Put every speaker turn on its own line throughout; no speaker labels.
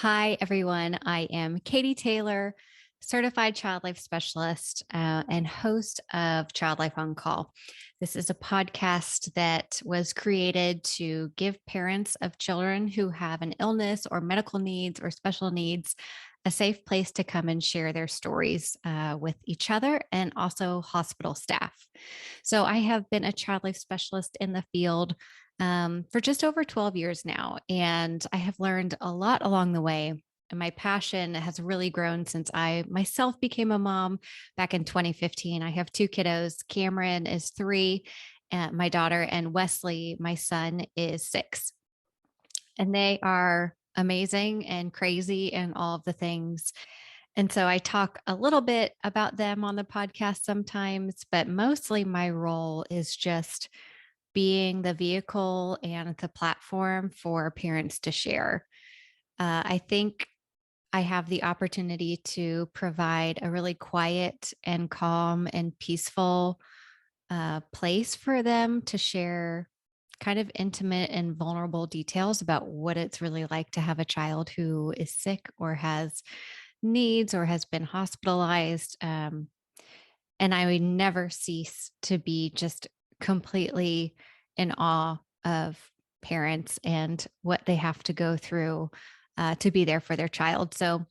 Hi, everyone. I am Katie Taylor, certified child life specialist and host of Child Life on Call. This is a podcast that was created to give parents of children who have an illness or medical needs or special needs a safe place to come and share their stories with each other and also hospital staff. So, I have been a child life specialist in the field for just over 12 years now. And I have learned a lot along the way. And my passion has really grown since I myself became a mom back in 2015. I have two kiddos. Cameron is 3, my daughter, and Wesley, my son, is 6. And they are amazing and crazy and all of the things. And so I talk a little bit about them on the podcast sometimes, but mostly my role is just being the vehicle and the platform for parents to share. I think I have the opportunity to provide a really quiet and calm and peaceful place for them to share kind of intimate and vulnerable details about what it's really like to have a child who is sick or has needs or has been hospitalized. And I would never cease to be just completely in awe of parents and what they have to go through to be there for their child. So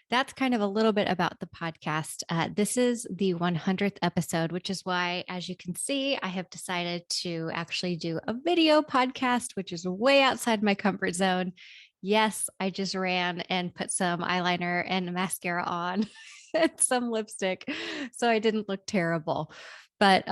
that's kind of a little bit about the podcast. This is the 100th episode, which is why, as you can see, I have decided to actually do a video podcast, which is way outside my comfort zone. Yes, I just ran and put some eyeliner and mascara on and some lipstick, so I didn't look terrible. But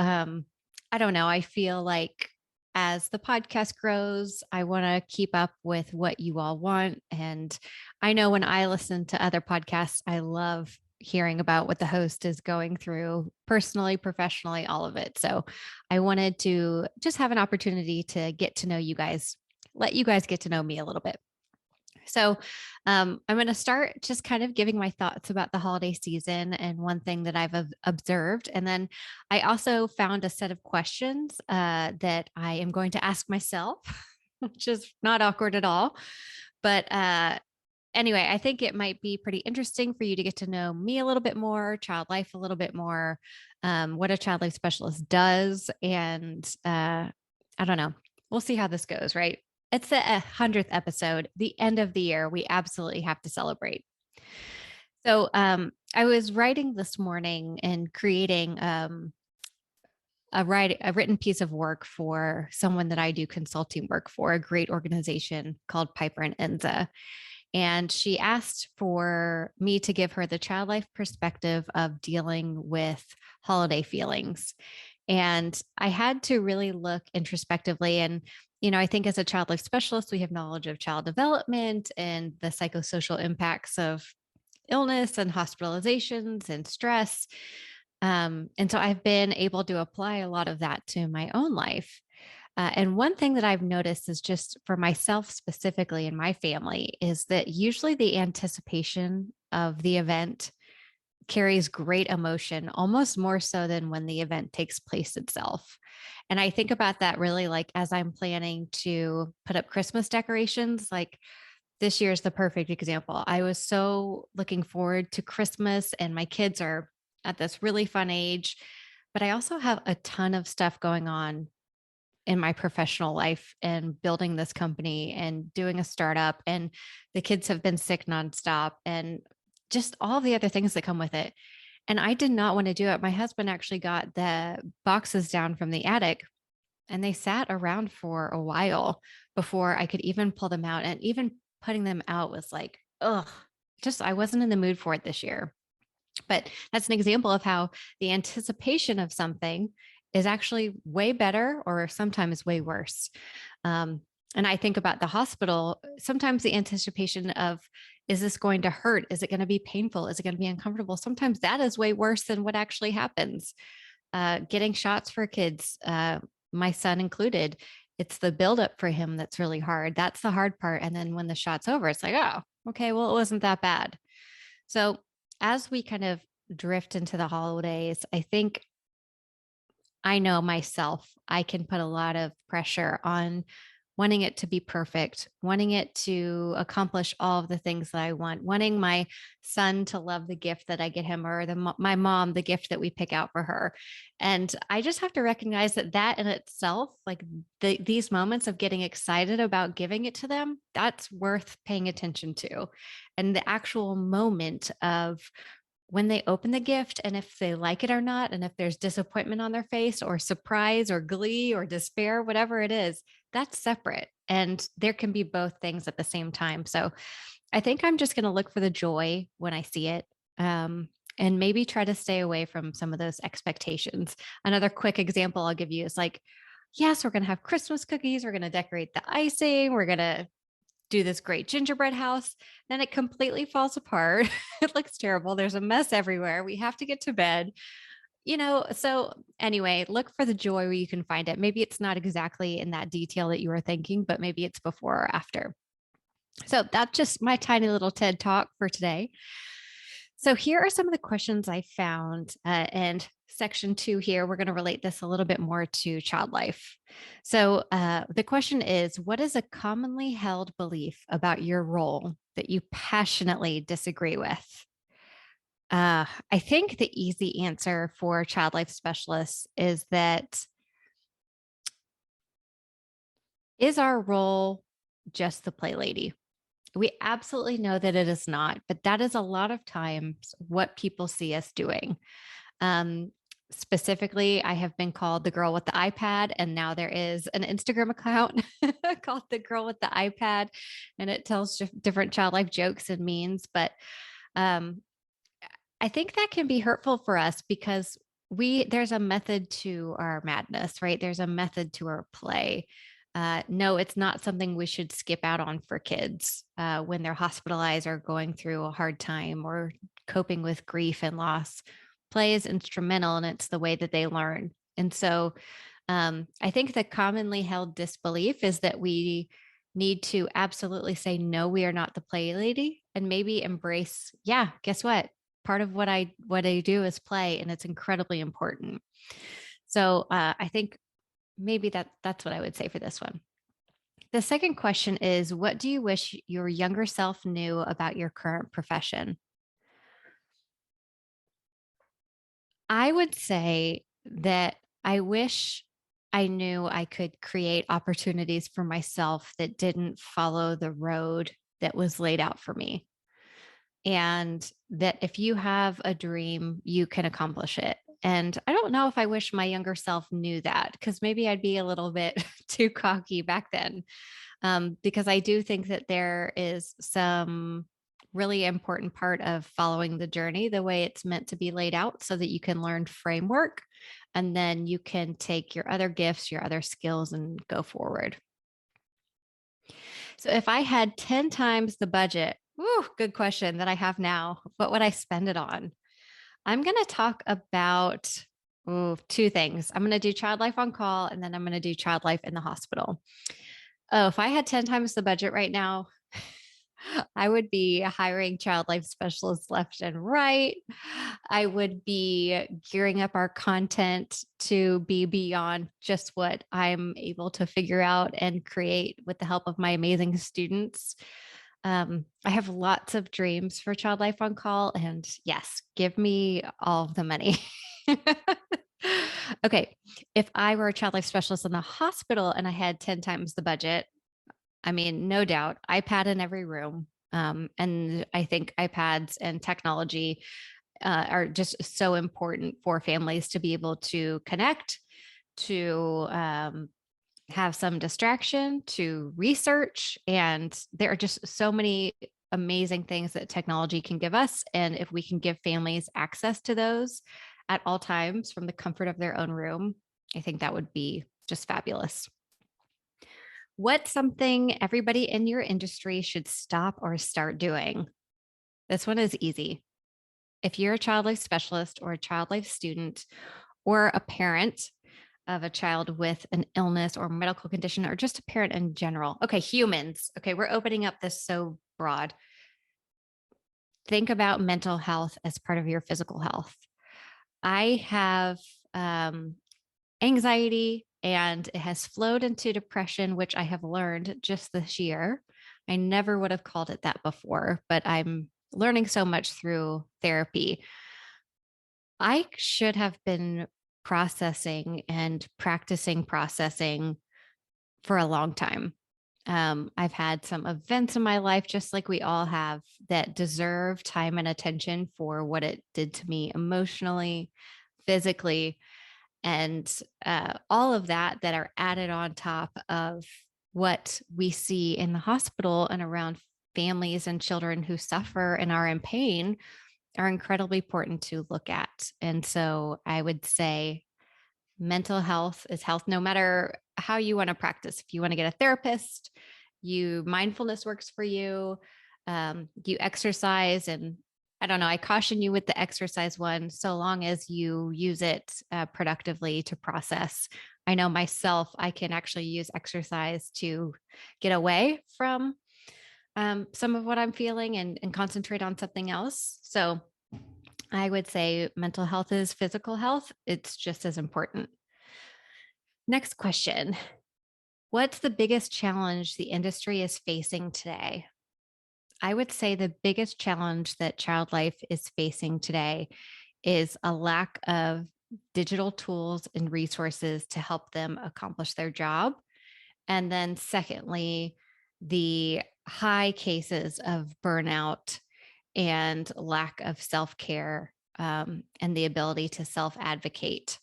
I don't know. I feel like as the podcast grows, I want to keep up with what you all want. And I know when I listen to other podcasts, I love hearing about what the host is going through personally, professionally, all of it. So I wanted to just have an opportunity to get to know you guys, let you guys get to know me a little bit. So, I'm going to start just kind of giving my thoughts about the holiday season and one thing that I've observed. And then I also found a set of questions that I am going to ask myself, which is not awkward at all. But anyway, I think it might be pretty interesting for you to get to know me a little bit more, child life a little bit more, what a child life specialist does. And I don't know. We'll see how this goes, right? It's the 100th episode, the end of the year. We absolutely have to celebrate. So I was writing this morning and creating a written piece of work for someone that I do consulting work for, a great organization called Piper and Enza. And she asked for me to give her the child life perspective of dealing with holiday feelings. And I had to really look introspectively. And, I think as a child life specialist, we have knowledge of child development and the psychosocial impacts of illness and hospitalizations and stress. And so I've been able to apply a lot of that to my own life. And one thing that I've noticed is just for myself specifically in my family is that usually the anticipation of the event carries great emotion, almost more so than when the event takes place itself. And I think about that really like as I'm planning to put up Christmas decorations, like this year is the perfect example. I was so looking forward to Christmas, and my kids are at this really fun age, but I also have a ton of stuff going on in my professional life and building this company and doing a startup. And the kids have been sick nonstop and just all the other things that come with it. And I did not want to do it. My husband actually got the boxes down from the attic and they sat around for a while before I could even pull them out. And even putting them out was like, ugh, just I wasn't in the mood for it this year. But that's an example of how the anticipation of something is actually way better or sometimes way worse. And I think about the hospital, sometimes the anticipation of, is this going to hurt? Is it going to be painful? Is it going to be uncomfortable? Sometimes that is way worse than what actually happens. Getting shots for kids, my son included, it's the buildup for him that's really hard. That's the hard part. And then when the shot's over, it's like, oh, okay, well, it wasn't that bad. So as we kind of drift into the holidays, I think I know myself, I can put a lot of pressure on wanting it to be perfect, wanting it to accomplish all of the things that I want, wanting my son to love the gift that I get him, or my mom, the gift that we pick out for her. And I just have to recognize that that in itself, like these moments of getting excited about giving it to them, that's worth paying attention to. And the actual moment of when they open the gift and if they like it or not, and if there's disappointment on their face or surprise or glee or despair, whatever it is, that's separate. And there can be both things at the same time. So I think I'm just going to look for the joy when I see it. And maybe try to stay away from some of those expectations. Another quick example I'll give you is like, yes, we're going to have Christmas cookies. We're going to decorate the icing. We're going to do this great gingerbread house. Then it completely falls apart. It looks terrible. There's a mess everywhere. We have to get to bed. So anyway, look for the joy where you can find it. Maybe it's not exactly in that detail that you were thinking, but maybe it's before or after. So that's just my tiny little TED talk for today. So here are some of the questions I found. And section 2 here, we're going to relate this a little bit more to child life. So the question is, what is a commonly held belief about your role that you passionately disagree with? I think the easy answer for child life specialists is that is our role just the play lady? We absolutely know that it is not, but that is a lot of times what people see us doing. Um, Specifically, I have been called the girl with the iPad, and now there is an Instagram account called the girl with the iPad, and it tells different child life jokes and memes. But um, I think that can be hurtful for us because there's a method to our madness, right? There's a method to our play. No, it's not something we should skip out on for kids when they're hospitalized or going through a hard time or coping with grief and loss. Play is instrumental, and it's the way that they learn. And so I think the commonly held disbelief is that we need to absolutely say, no, we are not the play lady, and maybe embrace, yeah, guess what? Part of what I do is play, and it's incredibly important. So I think maybe that's what I would say for this one. The second question is, what do you wish your younger self knew about your current profession? I would say that I wish I knew I could create opportunities for myself that didn't follow the road that was laid out for me. And that if you have a dream, you can accomplish it. And I don't know if I wish my younger self knew that, because maybe I'd be a little bit too cocky back then. Because I do think that there is some really important part of following the journey the way it's meant to be laid out so that you can learn framework and then you can take your other gifts, your other skills, and go forward. So if I had 10 times the budget, good question, that I have now, what would I spend it on? I'm going to talk about two things. I'm going to do child life on call, and then I'm going to do child life in the hospital. Oh, if I had 10 times the budget right now, I would be hiring child life specialists left and right. I would be gearing up our content to be beyond just what I'm able to figure out and create with the help of my amazing students. I have lots of dreams for child life on call, and yes, give me all of the money. Okay, if I were a child life specialist in the hospital and I had 10 times the budget, I mean, no doubt, iPad in every room. And I think iPads and technology are just so important for families to be able to connect, to have some distraction, to research. And there are just so many amazing things that technology can give us. And if we can give families access to those at all times from the comfort of their own room, I think that would be just fabulous. What's something everybody in your industry should stop or start doing? This one is easy. If you're a child life specialist or a child life student or a parent of a child with an illness or medical condition, or just a parent in general, okay, humans, okay, we're opening up this so broad. Think about mental health as part of your physical health. I have anxiety and it has flowed into depression, which I have learned just this year. I never would have called it that before, but I'm learning so much through therapy. I should have been processing and practicing processing for a long time. I've had some events in my life, just like we all have, that deserve time and attention for what it did to me emotionally, physically, and all of that that are added on top of what we see in the hospital and around families and children who suffer and are in pain are incredibly important to look at. And so I would say mental health is health no matter how you want to practice. If you want to get a therapist, you mindfulness works for you, you exercise. And I don't know, I caution you with the exercise one, so long as you use it productively to process. I know myself, I can actually use exercise to get away from some of what I'm feeling and concentrate on something else. So I would say mental health is physical health. It's just as important. Next question. What's the biggest challenge the industry is facing today? I would say the biggest challenge that child life is facing today is a lack of digital tools and resources to help them accomplish their job. And then, secondly, the high cases of burnout and lack of self care and the ability to self advocate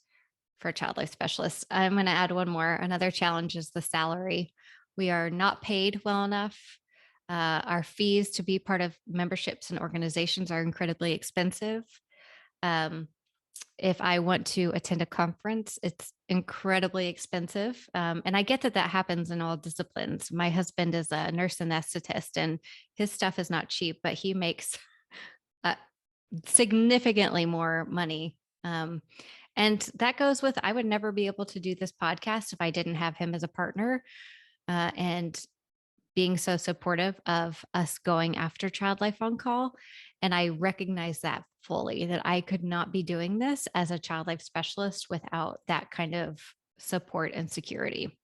for child life specialists. I'm going to add one more. Another challenge is the salary. We are not paid well enough. Our fees to be part of memberships and organizations are incredibly expensive. Um, if I want to attend a conference, it's incredibly expensive. And I get that that happens in all disciplines. My husband is a nurse anesthetist, and his stuff is not cheap, but he makes uh, significantly more money. And that goes with, I would never be able to do this podcast if I didn't have him as a partner and being so supportive of us going after Child Life on Call. And I recognize that fully, that I could not be doing this as a child life specialist without that kind of support and security.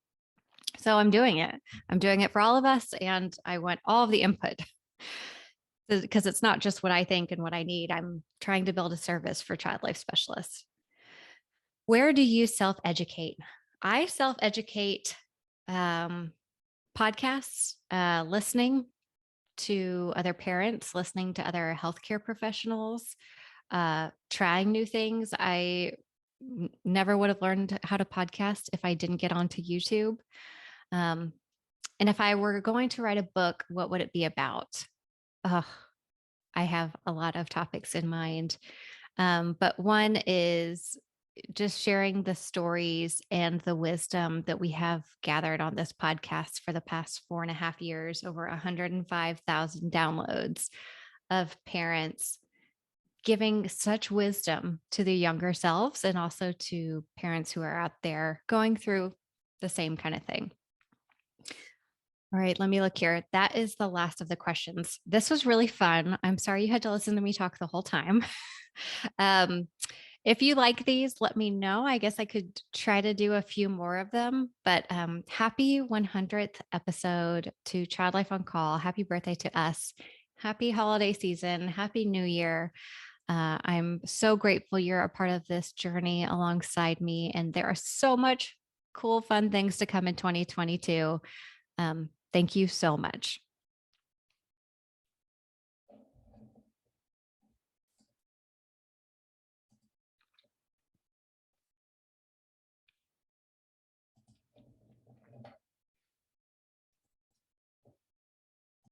So I'm doing it. I'm doing it for all of us. And I want all of the input because it's not just what I think and what I need. I'm trying to build a service for child life specialists. Where do you self educate? I self educate podcasts, listening to other parents, listening to other healthcare professionals, trying new things. I never would have learned how to podcast if I didn't get onto YouTube. And if I were going to write a book, what would it be about? I have a lot of topics in mind. But one is just sharing the stories and the wisdom that we have gathered on this podcast for the past 4.5 years, over 105,000 downloads of parents giving such wisdom to the younger selves and also to parents who are out there going through the same kind of thing. All right, let me look here. That is the last of the questions. This was really fun. I'm sorry you had to listen to me talk the whole time. If you like these, let me know. I guess I could try to do a few more of them, but happy 100th episode to Child Life on Call. Happy birthday to us. Happy holiday season. Happy New Year. I'm so grateful you're a part of this journey alongside me. And there are so much cool, fun things to come in 2022. Thank you so much.